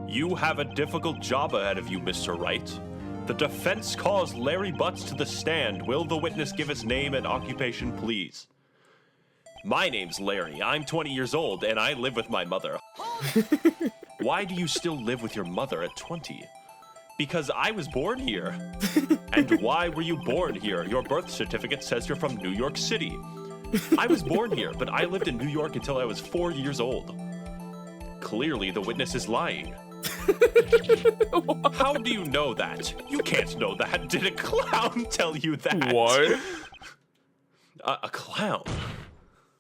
You have a difficult job ahead of you, Mr. Wright. The defense calls Larry Butts to the stand. Will the witness give his name and occupation, please? My name's Larry. I'm 20 years old, and I live with my mother. Why do you still live with your mother at 20? Because I was born here. And why were you born here? Your birth certificate says you're from New York City. I was born here, but I lived in New York until I was 4 years old. Clearly, the witness is lying. How do you know that? You can't know that. Did a clown tell you that? What? A clown?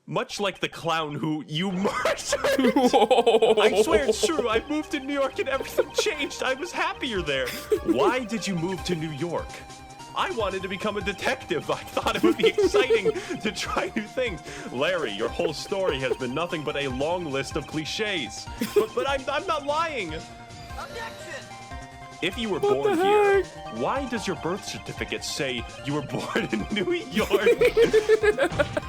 Much like the clown who you murdered. I swear it's true. I moved to New York and everything changed. I was happier there. Why did you move to New York? I wanted to become a detective. I thought it would be exciting to try new things. Larry, your whole story has been nothing but a long list of cliches. But I'm not lying. Objection! If you were born here, why does your birth certificate say you were born in New York?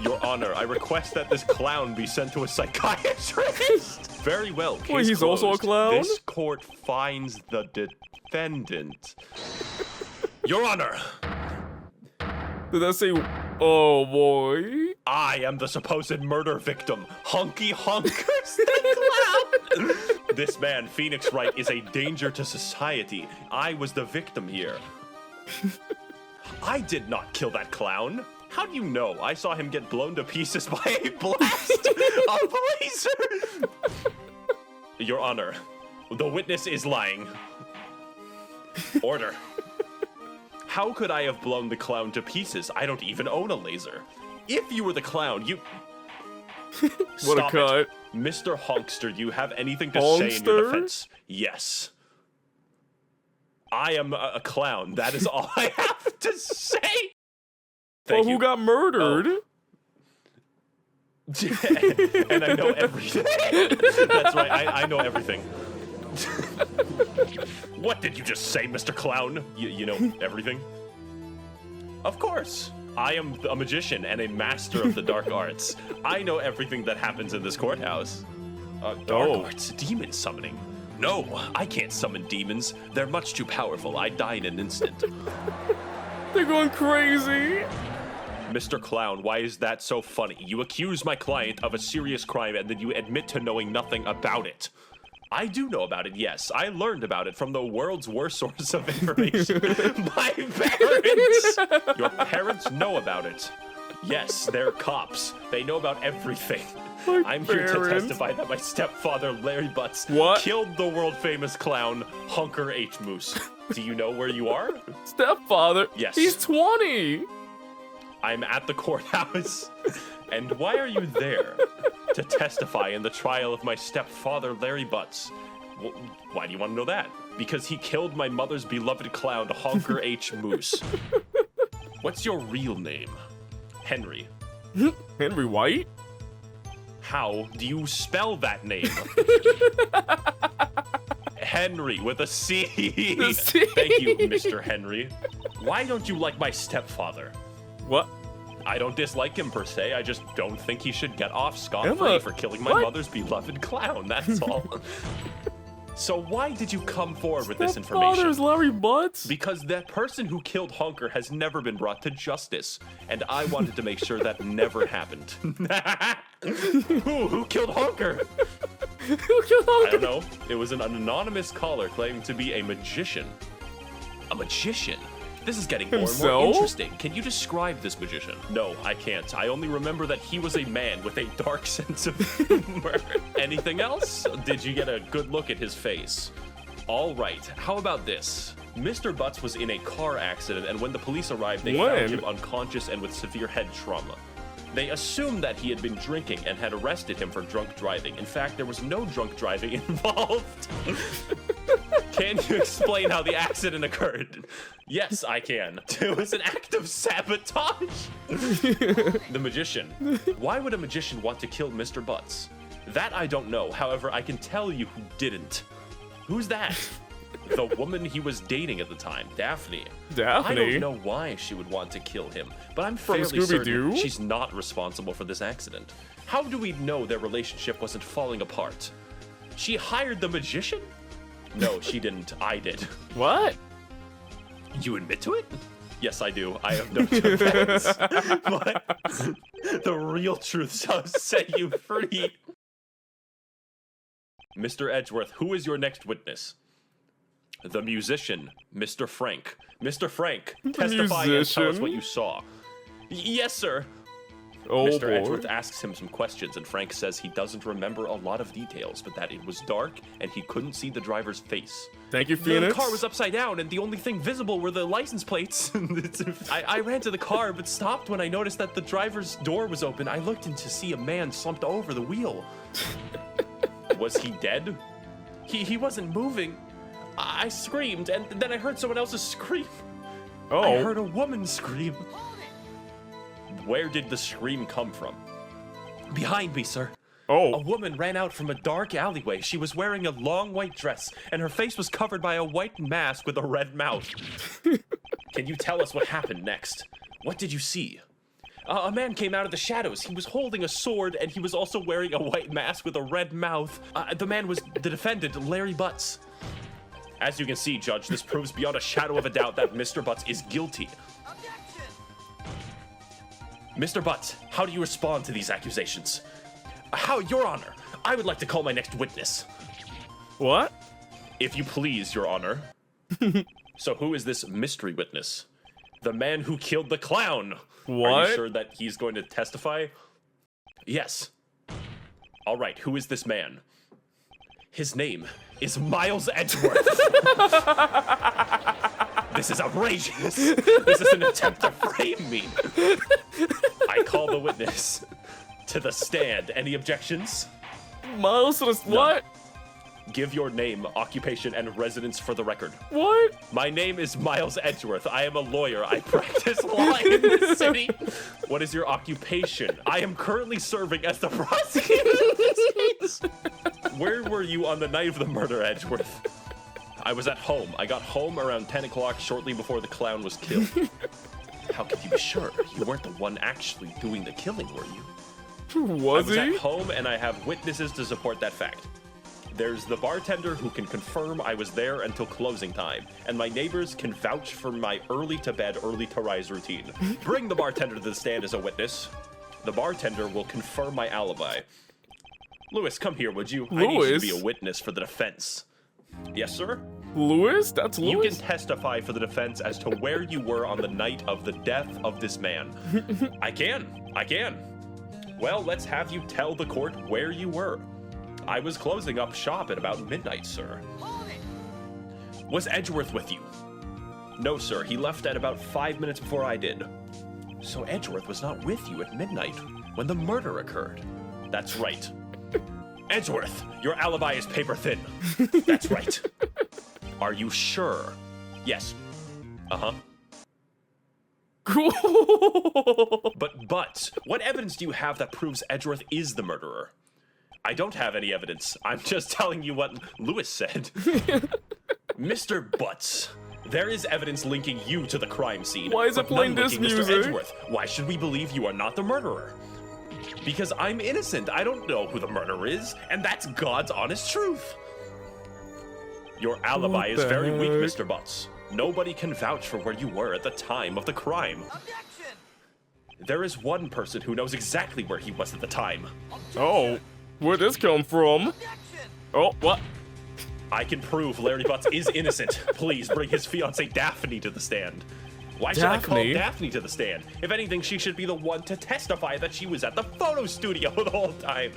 Your Honor, I request that this clown be sent to a psychiatrist. Very well, case Wait, he's closed. also a clown? This court finds the defendant. Your Honor, Did that say, oh boy? I am the supposed murder victim. Honky Honkers the clown. This man, Phoenix Wright, is a danger to society. I was the victim here. I did not kill that clown. How do you know? I saw him get blown to pieces by a blast of laser. Your Honor, the witness is lying. Order. How could I have blown the clown to pieces? I don't even own a laser. If you were the clown, you... What a Stop cut. it. Mr. Honkster, do you have anything to say in your defense? Yes. I am a clown. That is all I have to say. Thank you. Who got murdered? And I know everything. That's right, I know everything. What did you just say, Mr. Clown? You know everything? Of course. I am a magician and a master of the dark arts. I know everything that happens in this courthouse. Dark arts? Demon summoning? No, I can't summon demons. They're much too powerful. I'd die in an instant. They're going crazy. Mr. Clown, why is that so funny? You accuse my client of a serious crime and then you admit to knowing nothing about it. I do know about it, yes. I learned about it from the world's worst source of information. My parents! Your parents know about it. Yes, they're cops. They know about everything. I'm here to testify that my stepfather, Larry Butts, killed the world-famous clown, Hunker H. Moose. Do you know where you are? Stepfather? Yes. He's 20! I'm at the courthouse. And why are you there? To testify in the trial of my stepfather, Larry Butts. Why do you want to know that? Because he killed my mother's beloved clown, Honker H. Moose. What's your real name? Henry. Henry White? How do you spell that name? Henry with a C. Thank you, Mr. Henry. Why don't you like my stepfather? What? I don't dislike him per se, I just don't think he should get off scot-free for killing my mother's beloved clown, that's all. So why did you come forward with this information? Stepfather's Larry Butts? Because that person who killed Honker has never been brought to justice, and I wanted to make sure that never happened. Who killed Honker? Who killed Honker? I don't know. It was an anonymous caller claiming to be a magician. A magician? This is getting more and more interesting. Can you describe this magician? No, I can't. I only remember that he was a man with a dark sense of humor. Anything else? Did you get a good look at his face? All right, how about this? Mr. Butts was in a car accident, and when the police arrived, they found him unconscious and with severe head trauma. They assumed that he had been drinking and had arrested him for drunk driving. In fact, there was no drunk driving involved. Can you explain how the accident occurred? Yes, I can. It was an act of sabotage. The magician. Why would a magician want to kill Mr. Butts? That I don't know. However, I can tell you who didn't. Who's that? The woman he was dating at the time, Daphne. Daphne? I don't know why she would want to kill him, but I'm fairly certain she's not responsible for this accident. How do we know their relationship wasn't falling apart? She hired the magician? No, she didn't. I did. What? You admit to it? Yes, I do. I have no defense. But the real truth shall set you free. Mr. Edgeworth, who is your next witness? The musician, Mr. Frank. Mr. Frank, testify and tell us what you saw. Yes, sir. Oh, Mr. boy. Edgeworth asks him some questions, and Frank says he doesn't remember a lot of details, but that it was dark and he couldn't see the driver's face. Thank you, The Phoenix. car was upside down, and the only thing visible were the license plates. I ran to the car, but stopped when I noticed that the driver's door was open. I looked in to see a man slumped over the wheel. Was he dead? He wasn't moving. I screamed, and then I heard someone else's scream. Oh. I heard a woman scream. Where did the scream come from? Behind me, sir. Oh. A woman ran out from a dark alleyway. She was wearing a long white dress, and her face was covered by a white mask with a red mouth. Can you tell us what happened next? What did you see? A man came out of the shadows. He was holding a sword, and he was also wearing a white mask with a red mouth. The man was the defendant, Larry Butts. As you can see, Judge, this proves beyond a shadow of a doubt that Mr. Butts is guilty. Mr. Butts, how do you respond to these accusations? Your Honor, I would like to call my next witness. What? If you please, Your Honor. So who is this mystery witness? The man who killed the clown. What? Are you sure that he's going to testify? Yes. All right, who is this man? His name is Miles Edgeworth. This is outrageous. This is an attempt to frame me. I call the witness to the stand. Any objections? Miles, what? Give your name, occupation, and residence for the record. What? My name is Miles Edgeworth. I am a lawyer. I practice law in this city. What is your occupation? I am currently serving as the prosecutor of this case. Where were you on the night of the murder, Edgeworth? I was at home. I got home around 10 o'clock shortly before the clown was killed. How could you be sure? You weren't the one actually doing the killing, were you? Was I was he? at home, and I have witnesses to support that fact. There's the bartender who can confirm I was there until closing time, and my neighbors can vouch for my early to bed, early to rise routine. Bring the bartender to the stand as a witness. The bartender will confirm my alibi. Lewis, come here, would you? I need you to be a witness for the defense. Yes, sir? Lewis? That's Lewis? You can testify for the defense as to where you were on the night of the death of this man. I can. Well, let's have you tell the court where you were. I was closing up shop at about midnight, sir. Was Edgeworth with you? No, sir. He left at about 5 minutes before I did. So Edgeworth was not with you at midnight when the murder occurred. That's right. Edgeworth, your alibi is paper thin. That's right. Are you sure? Yes. Uh-huh. Cool. But, what evidence do you have that proves Edgeworth is the murderer? I don't have any evidence. I'm just telling you what Lewis said. Mr. Butts, there is evidence linking you to the crime scene. Why is it but playing none this linking Mr. music? Edgeworth. Why should we believe you are not the murderer? Because I'm innocent. I don't know who the murderer is, and that's God's honest truth. Your alibi is very weak, Mr. Butts. Nobody can vouch for where you were at the time of the crime. Objection! There is one person who knows exactly where he was at the time. Oh, where'd this come from? Objection! Oh, what? I can prove Larry Butts is innocent. Please bring his fiancée Daphne to the stand. Why should I call Daphne to the stand? If anything, she should be the one to testify that she was at the photo studio the whole time.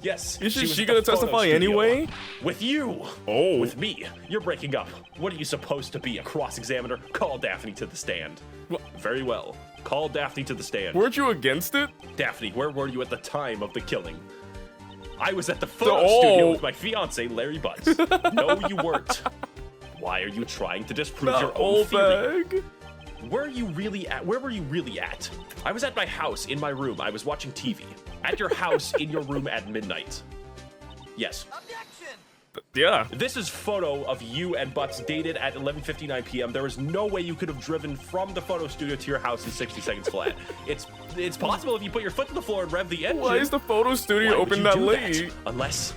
Yes. Isn't she gonna testify anyway? With you. Oh. With me. You're breaking up. What are you supposed to be, a cross-examiner? Call Daphne to the stand. What? Very well. Call Daphne to the stand. Weren't you against it? Daphne, where were you at the time of the killing? I was at the photo studio with my fiancé, Larry Butts. No, you weren't. Why are you trying to disprove your own theory? Where were you really at? I was at my house, in my room. I was watching TV. At your house, in your room at midnight. Yes. Objection! Yeah. This is photo of you and Butts dated at 11:59 p.m. There is no way you could have driven from the photo studio to your house in 60 seconds flat. It's possible if you put your foot to the floor and rev the engine. Why is the photo studio open that late? Unless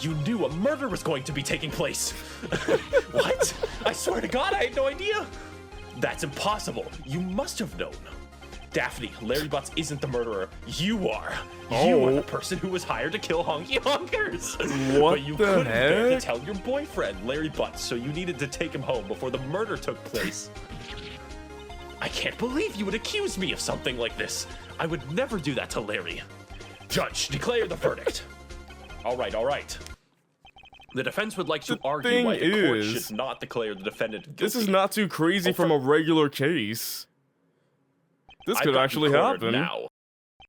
You knew a murder was going to be taking place. What? I swear to God, I had no idea. That's impossible. You must have known. Daphne, Larry Butts isn't the murderer. You are. You are the person who was hired to kill Honky Honkers. What but you the couldn't bear to heck? tell your boyfriend, Larry Butts, so you needed to take him home before the murder took place. I can't believe you would accuse me of something like this. I would never do that to Larry. Judge, declare the verdict. All right, all right. The defense would like to argue why the court should not declare the defendant guilty. This is not too crazy from a regular case. This could actually happen. Now.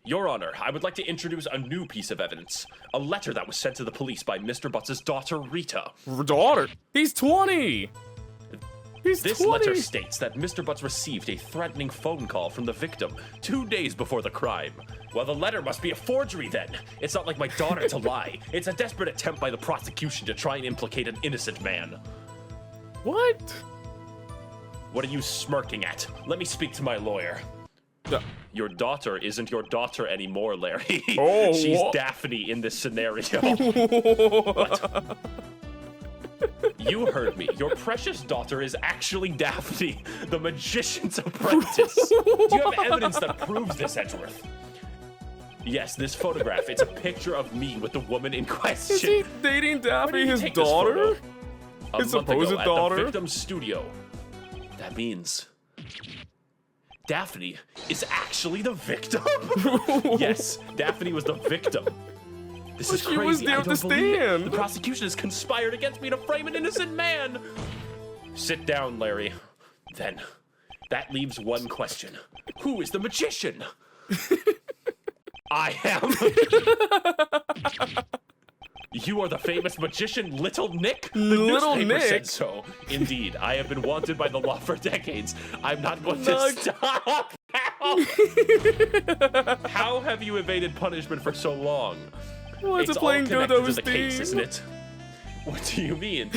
Your Honor, I would like to introduce a new piece of evidence. A letter that was sent to the police by Mr. Butts' daughter, Rita. Daughter? He's 20! He's 20! This letter states that Mr. Butts received a threatening phone call from the victim 2 days before the crime. Well, the letter must be a forgery then. It's not like my daughter to lie. It's a desperate attempt by the prosecution to try and implicate an innocent man. What? What are you smirking at? Let me speak to my lawyer. Your daughter isn't your daughter anymore, Larry. Oh, she's what? Daphne in this scenario. What? You heard me. Your precious daughter is actually Daphne, the magician's apprentice. Do you have evidence that proves this, Edgeworth? Yes, this photograph. It's a picture of me with the woman in question. Is he dating Daphne, his Take this daughter? photo. His A month ago supposed at daughter? the victim's studio. That means Daphne is actually the victim? Yes, Daphne was the victim. This is But she crazy. was there I to don't believe it. stand. The prosecution has conspired against me to frame an innocent man. Sit down, Larry. Then, that leaves one question. Who is the magician? I am. You are the famous magician Little Nick? The Little newspaper Nick? said so. Indeed, I have been wanted by the law for decades. I'm not going to stop. How have you evaded punishment for so long? Why is It's it playing all good connected over to the case, isn't it? What do you mean?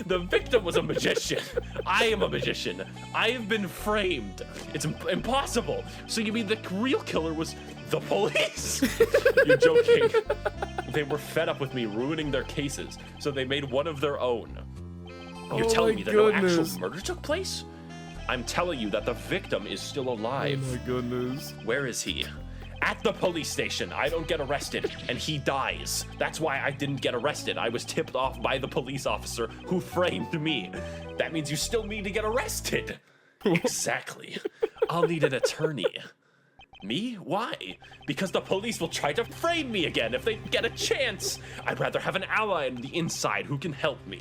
The victim was a magician. I am a magician. I have been framed. It's impossible. So you mean the real killer was the police? You're joking. They were fed up with me ruining their cases, so they made one of their own. You're telling me that no actual murder took place? I'm telling you that the victim is still alive. Oh my goodness. Where is he? At the police station. I don't get arrested, and he dies. That's why I didn't get arrested. I was tipped off by the police officer who framed me. That means you still need to get arrested. Exactly. I'll need an attorney. Me? Why? Because the police will try to frame me again if they get a chance. I'd rather have an ally on the inside who can help me.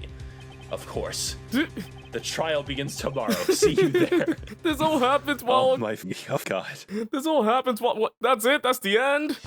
Of course. The trial begins tomorrow. See you there. This all happens while... Oh my God. This all happens while... What? That's it? That's the end?